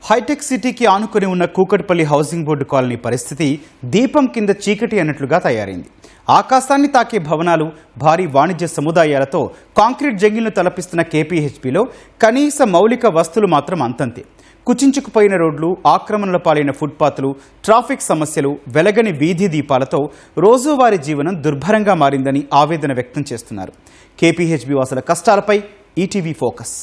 Hitech సిటీకి ఆనుకుని ఉన్న కూకట్పల్లి హౌసింగ్ బోర్డు కాలనీ పరిస్థితి దీపం కింద చీకటి అన్నట్లుగా తయారైంది. ఆకాశాన్ని తాకే భవనాలు, భారీ వాణిజ్య సముదాయాలతో కాంక్రీట్ జంగిల్ను తలపిస్తున్న కేపీహెచ్బీలో కనీస మౌలిక వస్తువులు మాత్రం అంతంతే. కుచించుకుపోయిన రోడ్లు, ఆక్రమణల పాలైన ఫుట్పాత్లు, ట్రాఫిక్ సమస్యలు, వెలగని వీధి దీపాలతో రోజువారీ జీవనం దుర్భరంగా మారిందని ఆవేదన వ్యక్తం చేస్తున్నారు. కేపీహెచ్బీ వాసుల కష్టాలపై ఈటీవీ ఫోకస్.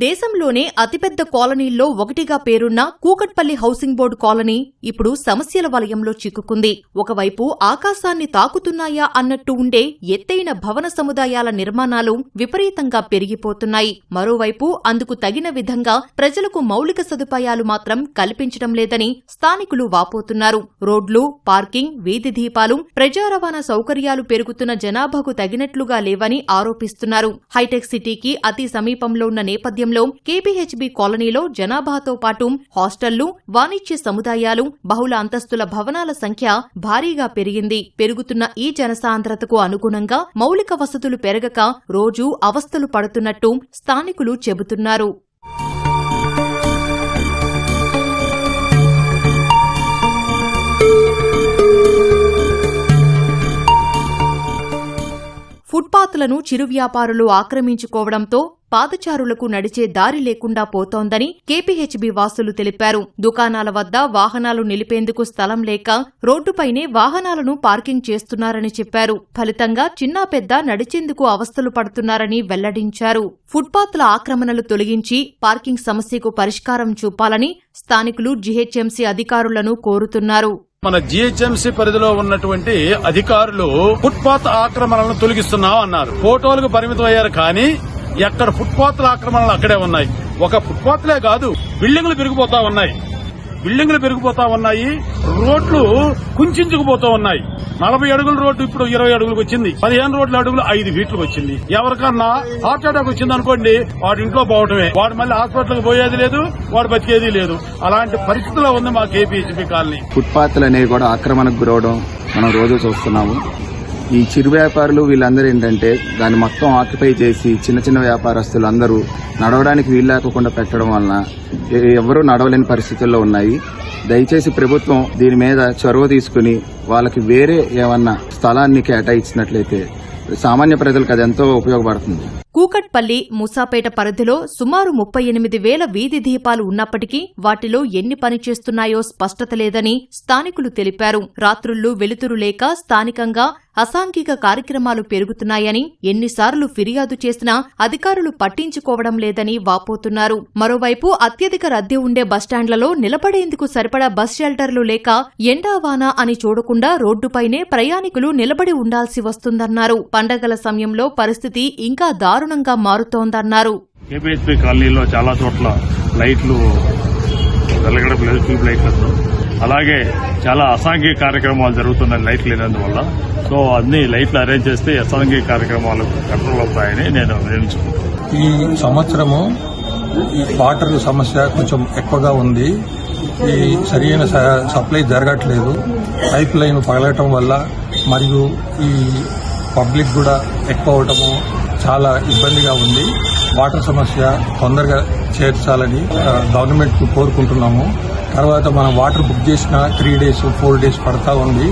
దేశంలోనే అతిపెద్ద కాలనీల్లో ఒకటిగా పేరున్న కూకట్పల్లి హౌసింగ్ బోర్డు కాలనీ ఇప్పుడు సమస్యల వలయంలో చిక్కుకుంది. ఒకవైపు ఆకాశాన్ని తాకుతున్నాయా అన్నట్టు ఉండే ఎత్తైన భవన సముదాయాల నిర్మాణాలు విపరీతంగా పెరిగిపోతున్నాయి. మరోవైపు అందుకు తగిన విధంగా ప్రజలకు మౌలిక సదుపాయాలు మాత్రం కల్పించడం లేదని స్థానికులు వాపోతున్నారు. రోడ్లు, పార్కింగ్, వీధి దీపాలు, ప్రజా రవాణా సౌకర్యాలు పెరుగుతున్న జనాభాకు తగినట్లుగా లేవని ఆరోపిస్తున్నారు. హైటెక్ సిటీకి అతి సమీపంలో ఉన్న నేపథ్యంలో కేపీహెచ్బీ కాలనీలో జనాభాతో పాటు హాస్టళ్లు, వాణిజ్య సముదాయాలు, బహుళ అంతస్తుల భవనాల సంఖ్య భారీగా పెరిగింది. పెరుగుతున్న ఈ జనసాంద్రతకు అనుగుణంగా మౌలిక వసతులు పెరగక రోజూ అవస్థలు పడుతున్నట్టు స్థానికులు చెబుతున్నారు. ఫుట్పాత్లను చిరు వ్యాపారులు ఆక్రమించుకోవడంతో పాదచారులకు నడిచే దారి లేకుండా పోతోందని కేపీహెచ్బీ వాసులు తెలిపారు. దుకాణాల వద్ద వాహనాలు నిలిపేందుకు స్థలం లేక రోడ్డుపైనే వాహనాలను పార్కింగ్ చేస్తున్నారని చెప్పారు. ఫలితంగా చిన్నా పెద్ద నడిచేందుకు అవస్థలు పడుతున్నారని వెల్లడించారు. ఫుట్పాత్ల ఆక్రమణలు తొలగించి పార్కింగ్ సమస్యకు పరిష్కారం చూపాలని స్థానికులు జీహెచ్ఎంసీ అధికారులను కోరుతున్నారు. మన జీహెచ్ఎంసీ పరిధిలో ఉన్నటువంటి అధికారులు ఫుట్పాత్ ఆక్రమణలను తొలగిస్తున్నాం అన్నారు. ఫోటోలకు పరిమితం అయ్యారు, కానీ ఎక్కడ ఫుట్పాత్ల ఆక్రమణలు అక్కడే ఉన్నాయి. ఒక ఫుట్పాత్లే కాదు, బిల్డింగులు పెరిగిపోతా ఉన్నాయి. రోడ్లు కుంచుకుపోతూ ఉన్నాయి. 40 అడుగుల రోడ్డు ఇప్పుడు 20 అడుగులకు వచ్చింది. 15 అడుగులు 5 ఫీట్లకు వచ్చింది. ఎవరికన్నా హార్ట్ అటాక్ వచ్చింది అనుకోండి, వాడి ఇంట్లో పోవటమే, వాడు మళ్ళీ హాస్పిటల్కి పోయేది లేదు, వాడు బతికేది లేదు. అలాంటి పరిస్థితిలో ఉంది మా కేపీహెచ్బీ కాలనీ. ఫుట్పాత్లు అనేవి కూడా ఆక్రమణకు గురవడం మనం రోజు చూస్తున్నాము. ఈ చిరు వ్యాపారులు వీళ్ళందరూ ఏంటంటే దాన్ని మొత్తం ఆక్యుపై చేసి చిన్న చిన్న వ్యాపారస్తులు అందరూ నడవడానికి వీలు లేకుండా పెట్టడం వలన ఎవరూ నడవలేని పరిస్థితుల్లో ఉన్నాయి. దయచేసి ప్రభుత్వం దీని మీద చొరవ తీసుకుని వాళ్ళకి వేరే ఏమన్నా స్థలాన్ని కేటాయించినట్లయితే సామాన్య ప్రజలకు అది ఎంతో ఉపయోగపడుతుంది. కూకట్పల్లి, మూసాపేట పరిధిలో సుమారు 38,000 వీధి దీపాలు ఉన్నప్పటికీ వాటిలో ఎన్ని పనిచేస్తున్నాయో స్పష్టత లేదని స్థానికులు తెలిపారు. రాత్రుళ్లు వెలుతురు లేక స్థానికంగా అసాంఘిక కార్యక్రమాలు పెరుగుతున్నాయని ఎన్నిసార్లు ఫిర్యాదు చేసినా అధికారులు పట్టించుకోవడం లేదని వాపోతున్నారు. మరోవైపు అత్యధిక రద్దీ ఉండే బస్టాండ్లలో నిలబడేందుకు సరిపడా బస్ షెల్టర్లు లేక ఎండావానా అని చూడకుండా రోడ్డుపైనే ప్రయాణికులు నిలబడి ఉండాల్సి వస్తుందన్నారు. పండగల సమయంలో పరిస్థితి ఇంకా దారుణంగా మారుతోందన్నారు. కేపీహెచ్బీ కాలనీలో చాలా చోట్ల లైట్లు వెలగడం లేదు, ట్యూబ్ లైట్లతో. అలాగే చాలా అసాంఘిక కార్యక్రమాలు జరుగుతున్నాయి లైట్లు లేనందువల్ల. సో అన్ని లైట్లు అరేంజ్ చేస్తే అసాంఘిక కార్యక్రమాలు కంట్రోల్ అవుతాయని నేను నిర్ణయించుకున్నాను. ఈ సంవత్సరము ఈ వాటర్ సమస్య కొంచెం ఎక్కువగా ఉంది. ఈ సరైన సప్లై జరగట్లేదు. పైప్ లైన్ పగలటం వల్ల మరియు ఈ పబ్లిక్ కూడా ఎక్కువ అవటము చాలా ఇబ్బందిగా ఉంది. వాటర్ సమస్య తొందరగా చేర్చాలని గవర్నమెంట్ కు కోరుకుంటున్నాము. తర్వాత మనం వాటర్ బుక్ చేసిన 3 days 4 days పడతా ఉంది.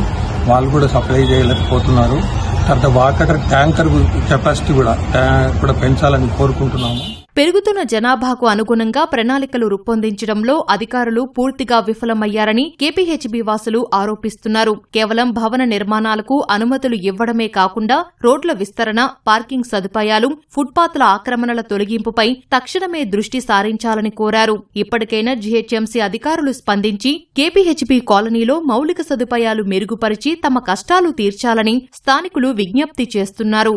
వాళ్ళు కూడా సప్లై చేయలేకపోతున్నారు. తర్వాత వాటర్ ట్యాంకర్ కెపాసిటీ కూడా పెంచాలని కోరుకుంటున్నాము. పెరుగుతున్న జనాభాకు అనుగుణంగా ప్రణాళికలు రూపొందించడంలో అధికారులు పూర్తిగా విఫలమయ్యారని కేపీహెచ్బీ వాసులు ఆరోపిస్తున్నారు. కేవలం భవన నిర్మాణాలకు అనుమతులు ఇవ్వడమే కాకుండా రోడ్ల విస్తరణ, పార్కింగ్ సదుపాయాలు, ఫుట్పాత్ల ఆక్రమణల తొలగింపుపై తక్షణమే దృష్టి సారించాలని కోరారు. ఇప్పటికైనా జీహెచ్ఎంసీ అధికారులు స్పందించి కేపీహెచ్బీ కాలనీలో మౌలిక సదుపాయాలు మెరుగుపరిచి తమ కష్టాలు తీర్చాలని స్థానికులు విజ్ఞప్తి చేస్తున్నారు.